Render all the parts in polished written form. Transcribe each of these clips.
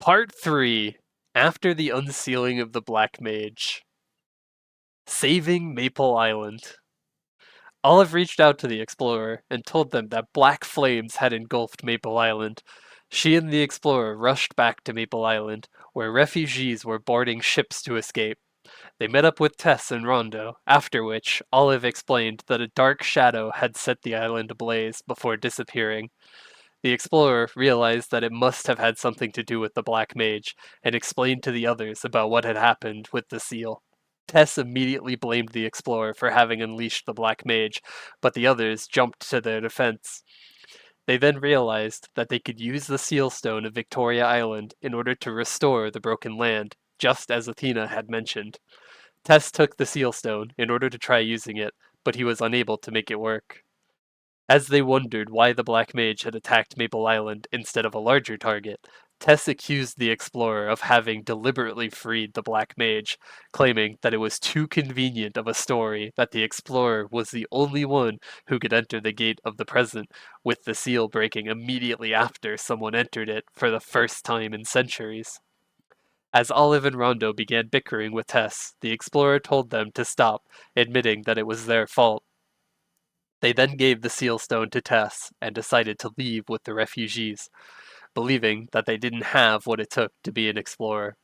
Part 3. After the Unsealing of the Black Mage. Saving Maple Island. Olive reached out to the explorer and told them that black flames had engulfed Maple Island. She and the explorer rushed back to Maple Island, where refugees were boarding ships to escape. They met up with Tess and Rondo, after which Olive explained that a dark shadow had set the island ablaze before disappearing. The explorer realized that it must have had something to do with the Black Mage, and explained to the others about what had happened with the seal. Tess immediately blamed the explorer for having unleashed the Black Mage, but the others jumped to their defense. They then realized that they could use the seal stone of Victoria Island in order to restore the broken land, just as Athena had mentioned. Tess took the seal stone in order to try using it, but he was unable to make it work. As they wondered why the Black Mage had attacked Maple Island instead of a larger target, Tess accused the explorer of having deliberately freed the Black Mage, claiming that it was too convenient of a story that the explorer was the only one who could enter the gate of the present, with the seal breaking immediately after someone entered it for the first time in centuries. As Olive and Rondo began bickering with Tess, the explorer told them to stop, admitting that it was their fault. They then gave the seal stone to Tess and decided to leave with the refugees, believing that they didn't have what it took to be an explorer.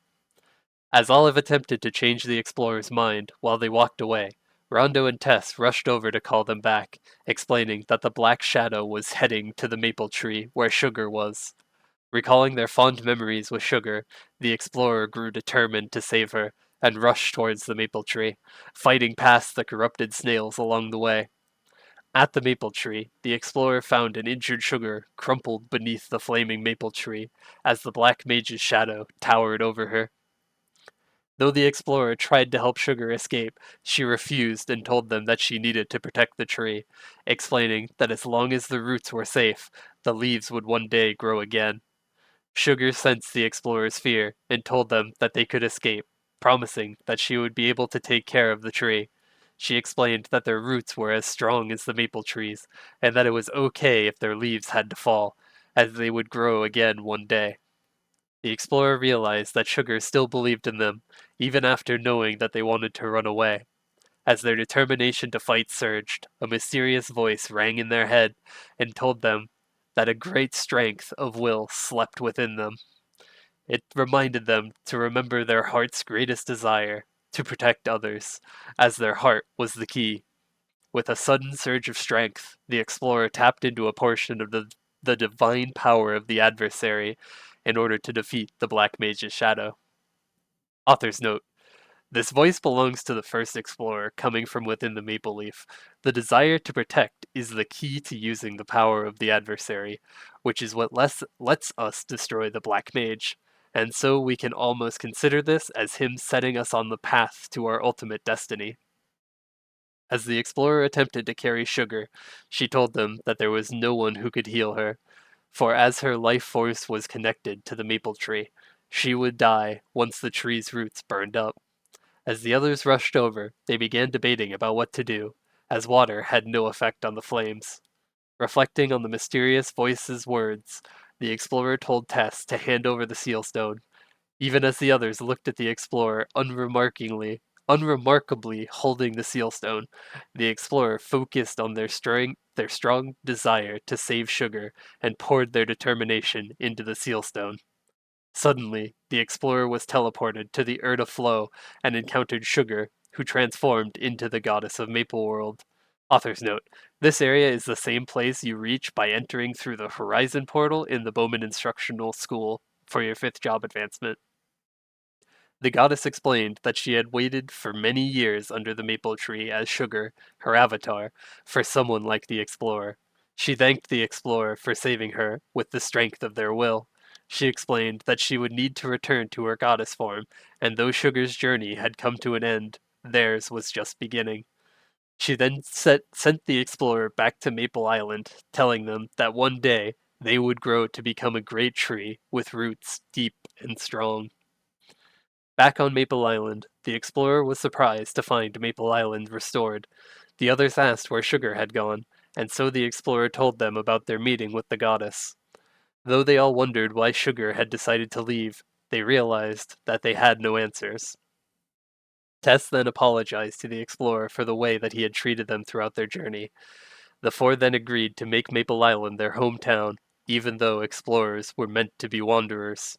As Olive attempted to change the explorer's mind while they walked away, Rondo and Tess rushed over to call them back, explaining that the black shadow was heading to the maple tree where Sugar was. Recalling their fond memories with Sugar, the explorer grew determined to save her and rushed towards the maple tree, fighting past the corrupted snails along the way. At the maple tree, the explorer found an injured Sugar crumpled beneath the flaming maple tree as the Black Mage's shadow towered over her. Though the explorer tried to help Sugar escape, she refused and told them that she needed to protect the tree, explaining that as long as the roots were safe, the leaves would one day grow again. Sugar sensed the explorer's fear and told them that they could escape, promising that she would be able to take care of the tree. She explained that their roots were as strong as the maple trees, and that it was okay if their leaves had to fall, as they would grow again one day. The explorer realized that Sugar still believed in them, even after knowing that they wanted to run away. As their determination to fight surged, a mysterious voice rang in their head and told them that a great strength of will slept within them. It reminded them to remember their heart's greatest desire, to protect others, as their heart was the key. With a sudden surge of strength, the explorer tapped into a portion of the divine power of the adversary in order to defeat the Black Mage's shadow. Author's note: this voice belongs to the first explorer coming from within the maple leaf. The desire to protect is the key to using the power of the adversary, which is what lets us destroy the Black Mage. And so we can almost consider this as him setting us on the path to our ultimate destiny. As the explorer attempted to carry Sugar, she told them that there was no one who could heal her, for as her life force was connected to the maple tree, she would die once the tree's roots burned up. As the others rushed over, they began debating about what to do, as water had no effect on the flames. Reflecting on the mysterious voice's words, the explorer told Tess to hand over the seal stone, even as the others looked at the explorer unremarkably holding the seal stone. The explorer focused on their strong desire to save Sugar and poured their determination into the seal stone. Suddenly, the explorer was teleported to the Erda Flow and encountered Sugar, who transformed into the goddess of Maple World. Author's note: this area is the same place you reach by entering through the Horizon portal in the Bowman Instructional School for your 5th job advancement. The goddess explained that she had waited for many years under the maple tree as Sugar, her avatar, for someone like the explorer. She thanked the explorer for saving her with the strength of their will. She explained that she would need to return to her goddess form, and though Sugar's journey had come to an end, theirs was just beginning. She then sent the explorer back to Maple Island, telling them that one day they would grow to become a great tree with roots deep and strong. Back on Maple Island, the explorer was surprised to find Maple Island restored. The others asked where Sugar had gone, and so the explorer told them about their meeting with the goddess. Though they all wondered why Sugar had decided to leave, They realized that they had no answers. Tess then apologized to the explorer for the way that he had treated them throughout their journey. The four then agreed to make Maple Island their hometown, even though explorers were meant to be wanderers.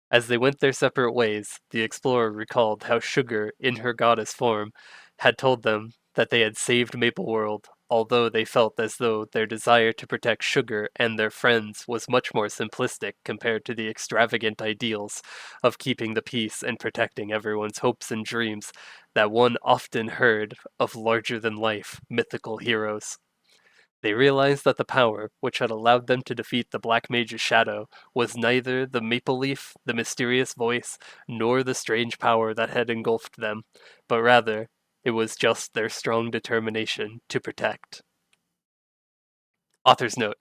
As they went their separate ways, the explorer recalled how Sugar, in her goddess form, had told them that they had saved Maple World, although they felt as though their desire to protect Sugar and their friends was much more simplistic compared to the extravagant ideals of keeping the peace and protecting everyone's hopes and dreams that one often heard of larger-than-life mythical heroes. They realized that the power, which had allowed them to defeat the Black Mage's shadow, was neither the maple leaf, the mysterious voice, nor the strange power that had engulfed them, but rather, it was just their strong determination to protect. Author's note: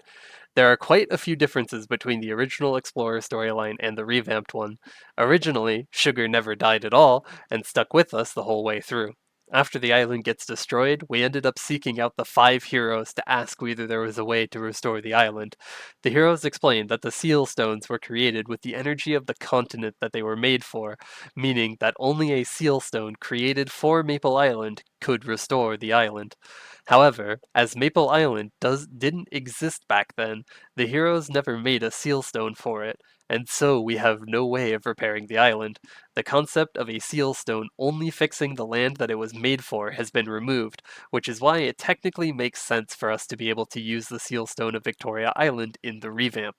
there are quite a few differences between the original Explorer storyline and the revamped one. Originally, Sugar never died at all, and stuck with us the whole way through. After the island gets destroyed, we ended up seeking out the 5 heroes to ask whether there was a way to restore the island. The heroes explained that the seal stones were created with the energy of the continent that they were made for, meaning that only a seal stone created for Maple Island could restore the island. However, as Maple Island didn't exist back then, the heroes never made a seal stone for it, and so we have no way of repairing the island. The concept of a seal stone only fixing the land that it was made for has been removed, which is why it technically makes sense for us to be able to use the seal stone of Victoria Island in the revamp.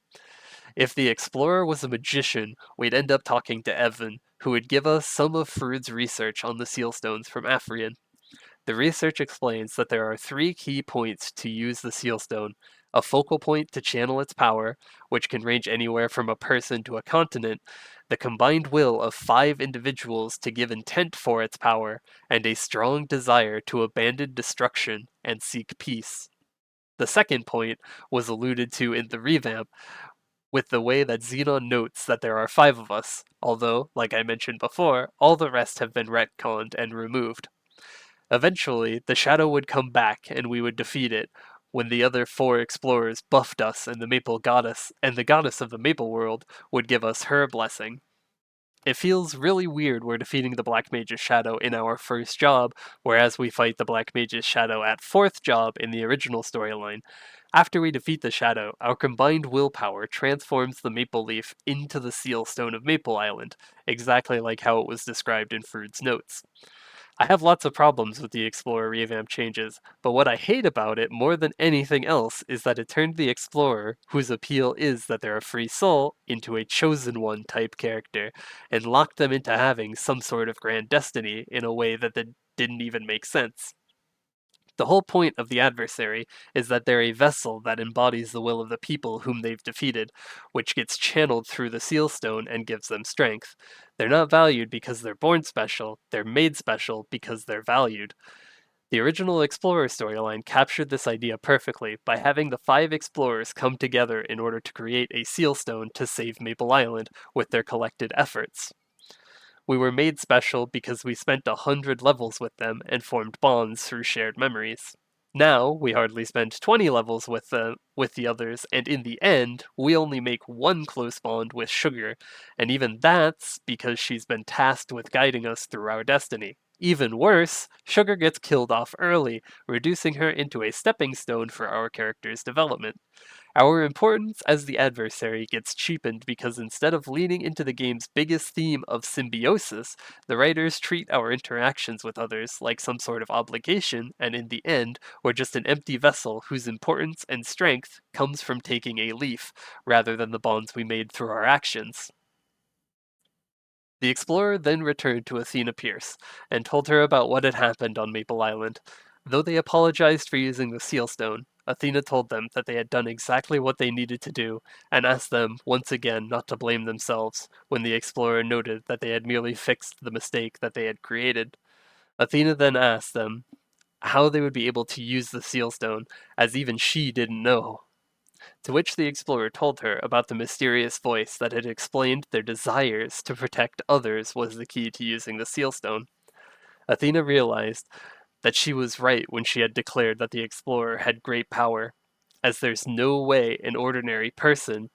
If the explorer was a magician, we'd end up talking to Evan, who would give us some of Frood's research on the seal stones from Afrian. The research explains that there are 3 key points to use the Sealstone: a focal point to channel its power, which can range anywhere from a person to a continent, the combined will of 5 individuals to give intent for its power, and a strong desire to abandon destruction and seek peace. The second point was alluded to in the revamp, with the way that Xenon notes that there are 5 of us, although, like I mentioned before, all the rest have been retconned and removed. Eventually, the shadow would come back and we would defeat it when the other 4 explorers buffed us and the goddess of the Maple World would give us her blessing. It feels really weird we're defeating the Black Mage's shadow in our first job, whereas we fight the Black Mage's shadow at 4th job in the original storyline. After we defeat the shadow, our combined willpower transforms the maple leaf into the seal stone of Maple Island, exactly like how it was described in Frood's notes. I have lots of problems with the Explorer revamp changes, but what I hate about it more than anything else is that it turned the Explorer, whose appeal is that they're a free soul, into a chosen one type character, and locked them into having some sort of grand destiny in a way that didn't even make sense. The whole point of the adversary is that they're a vessel that embodies the will of the people whom they've defeated, which gets channeled through the seal stone and gives them strength. They're not valued because they're born special, they're made special because they're valued. The original Explorer storyline captured this idea perfectly by having the 5 explorers come together in order to create a seal stone to save Maple Island with their collected efforts. We were made special because we spent 100 levels with them and formed bonds through shared memories. Now, we hardly spend 20 levels with the others, and in the end, we only make one close bond with Sugar, and even that's because she's been tasked with guiding us through our destiny. Even worse, Sugar gets killed off early, reducing her into a stepping stone for our character's development. Our importance as the adversary gets cheapened because instead of leaning into the game's biggest theme of symbiosis, the writers treat our interactions with others like some sort of obligation, and in the end, we're just an empty vessel whose importance and strength comes from taking a leaf, rather than the bonds we made through our actions. The explorer then returned to Athena Pierce, and told her about what had happened on Maple Island. Though they apologized for using the seal stone, Athena told them that they had done exactly what they needed to do, and asked them once again not to blame themselves, when the explorer noted that they had merely fixed the mistake that they had created. Athena then asked them how they would be able to use the seal stone, as even she didn't know. To which the explorer told her about the mysterious voice that had explained their desires to protect others was the key to using the seal stone. Athena realized that she was right when she had declared that the explorer had great power, as there's no way an ordinary person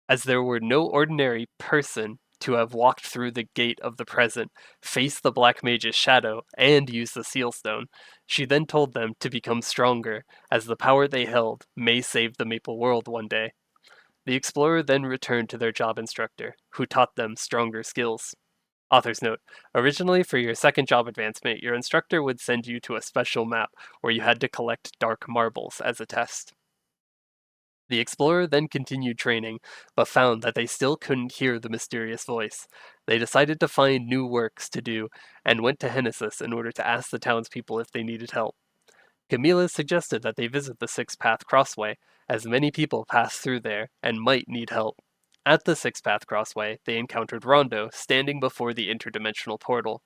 As there were no ordinary person to have walked through the gate of the present, face the Black Mage's shadow, and use the seal stone, she then told them to become stronger, as the power they held may save the Maple world one day. The explorer then returned to their job instructor, who taught them stronger skills. Author's note: originally, for your second job advancement, your instructor would send you to a special map where you had to collect dark marbles as a test. The explorer then continued training, but found that they still couldn't hear the mysterious voice. They decided to find new works to do, and went to Hennesis in order to ask the townspeople if they needed help. Camilla suggested that they visit the Six Path Crossway, as many people pass through there and might need help. At the Six Path Crossway, they encountered Rondo standing before the interdimensional portal.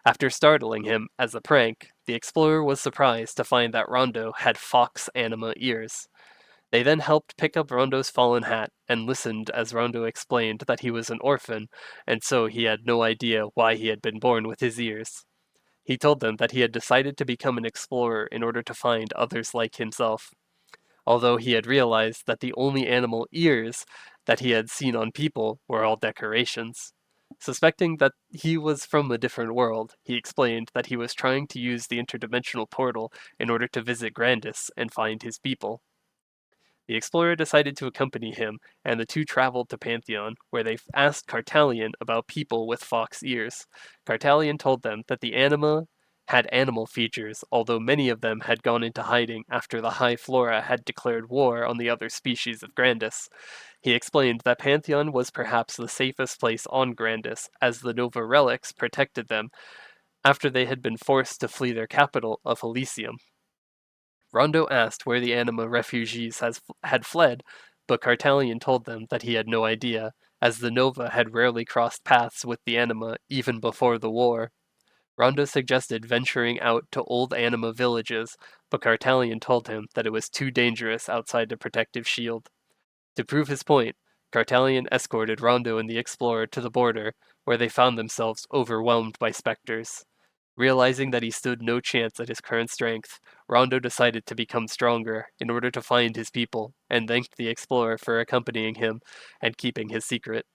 After startling him as a prank, the explorer was surprised to find that Rondo had fox anima ears. They then helped pick up Rondo's fallen hat and listened as Rondo explained that he was an orphan, and so he had no idea why he had been born with his ears. He told them that he had decided to become an explorer in order to find others like himself, although he had realized that the only animal ears that he had seen on people were all decorations. Suspecting that he was from a different world, he explained that he was trying to use the interdimensional portal in order to visit Grandis and find his people. The explorer decided to accompany him, and the two traveled to Pantheon, where they asked Cartalion about people with fox ears. Cartalion told them that the anima had animal features, although many of them had gone into hiding after the High Flora had declared war on the other species of Grandis. He explained that Pantheon was perhaps the safest place on Grandis, as the Nova relics protected them after they had been forced to flee their capital of Elysium. Rondo asked where the anima refugees had fled, but Cartalion told them that he had no idea, as the Nova had rarely crossed paths with the anima even before the war. Rondo suggested venturing out to old anima villages, but Cartalion told him that it was too dangerous outside the protective shield. To prove his point, Cartalion escorted Rondo and the explorer to the border, where they found themselves overwhelmed by specters. Realizing that he stood no chance at his current strength, Rondo decided to become stronger in order to find his people, and thanked the explorer for accompanying him and keeping his secret.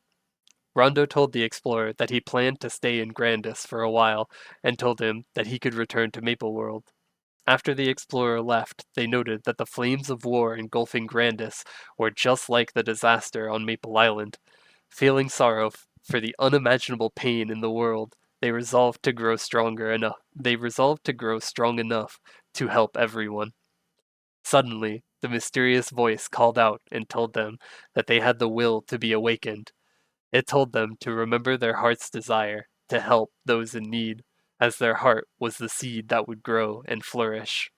Rondo told the explorer that he planned to stay in Grandis for a while, and told him that he could return to Maple World. After the explorer left, they noted that the flames of war engulfing Grandis were just like the disaster on Maple Island. Feeling sorrow for the unimaginable pain in the world, they resolved to grow stronger enough. They resolved to grow strong enough to help everyone. Suddenly, the mysterious voice called out and told them that they had the will to be awakened. It told them to remember their heart's desire to help those in need, as their heart was the seed that would grow and flourish.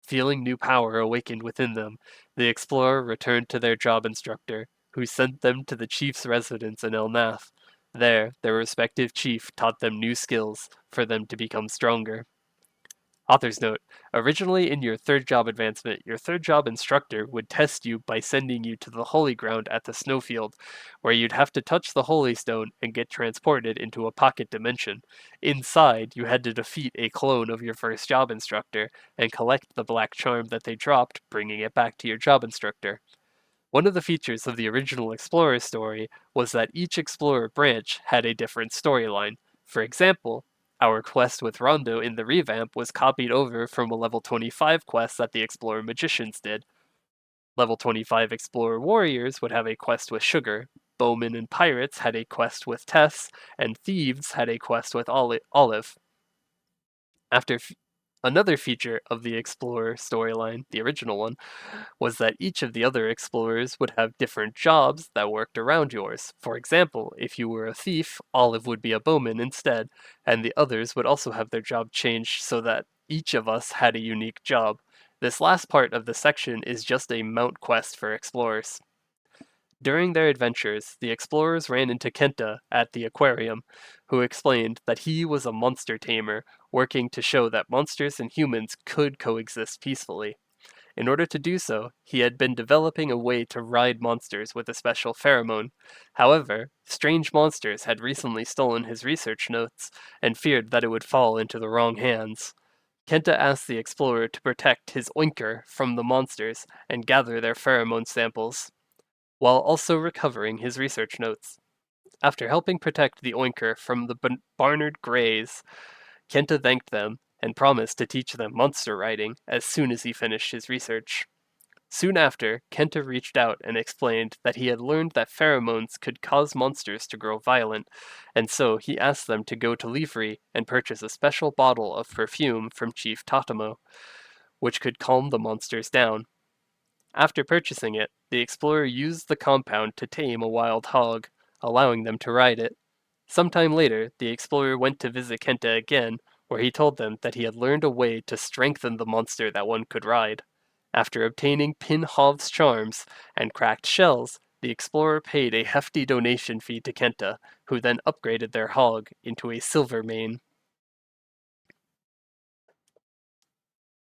Feeling new power awakened within them, the explorer returned to their job instructor, who sent them to the chief's residence in El Nath. There, their respective chief taught them new skills for them to become stronger. Author's note: originally in your third job advancement, your third job instructor would test you by sending you to the holy ground at the snowfield, where you'd have to touch the holy stone and get transported into a pocket dimension. Inside, you had to defeat a clone of your first job instructor and collect the black charm that they dropped, bringing it back to your job instructor. One of the features of the original Explorer story was that each Explorer branch had a different storyline. For example, our quest with Rondo in the revamp was copied over from a level 25 quest that the Explorer Magicians did. Level 25 Explorer Warriors would have a quest with Sugar, Bowmen and Pirates had a quest with Tess, and Thieves had a quest with Olive. After another feature of the Explorer storyline, the original one, was that each of the other explorers would have different jobs that worked around yours. For example, if you were a thief, Olive would be a bowman instead, and the others would also have their job changed so that each of us had a unique job. This last part of the section is just a mount quest for explorers. During their adventures, the explorers ran into Kenta at the aquarium, who explained that he was a monster tamer, working to show that monsters and humans could coexist peacefully. In order to do so, he had been developing a way to ride monsters with a special pheromone. However, strange monsters had recently stolen his research notes and feared that it would fall into the wrong hands. Kenta asked the explorer to protect his oinker from the monsters and gather their pheromone samples. while also recovering his research notes. After helping protect the Oinker from the Barnard Greys, Kenta thanked them and promised to teach them monster riding as soon as he finished his research. Soon after, Kenta reached out and explained that he had learned that pheromones could cause monsters to grow violent, and so he asked them to go to Livry and purchase a special bottle of perfume from Chief Tatamo, which could calm the monsters down. After purchasing it, the explorer used the compound to tame a wild hog, allowing them to ride it. Sometime later, the explorer went to visit Kenta again, where he told them that he had learned a way to strengthen the monster that one could ride. After obtaining Pinhov's charms and cracked shells, the explorer paid a hefty donation fee to Kenta, who then upgraded their hog into a silver mane.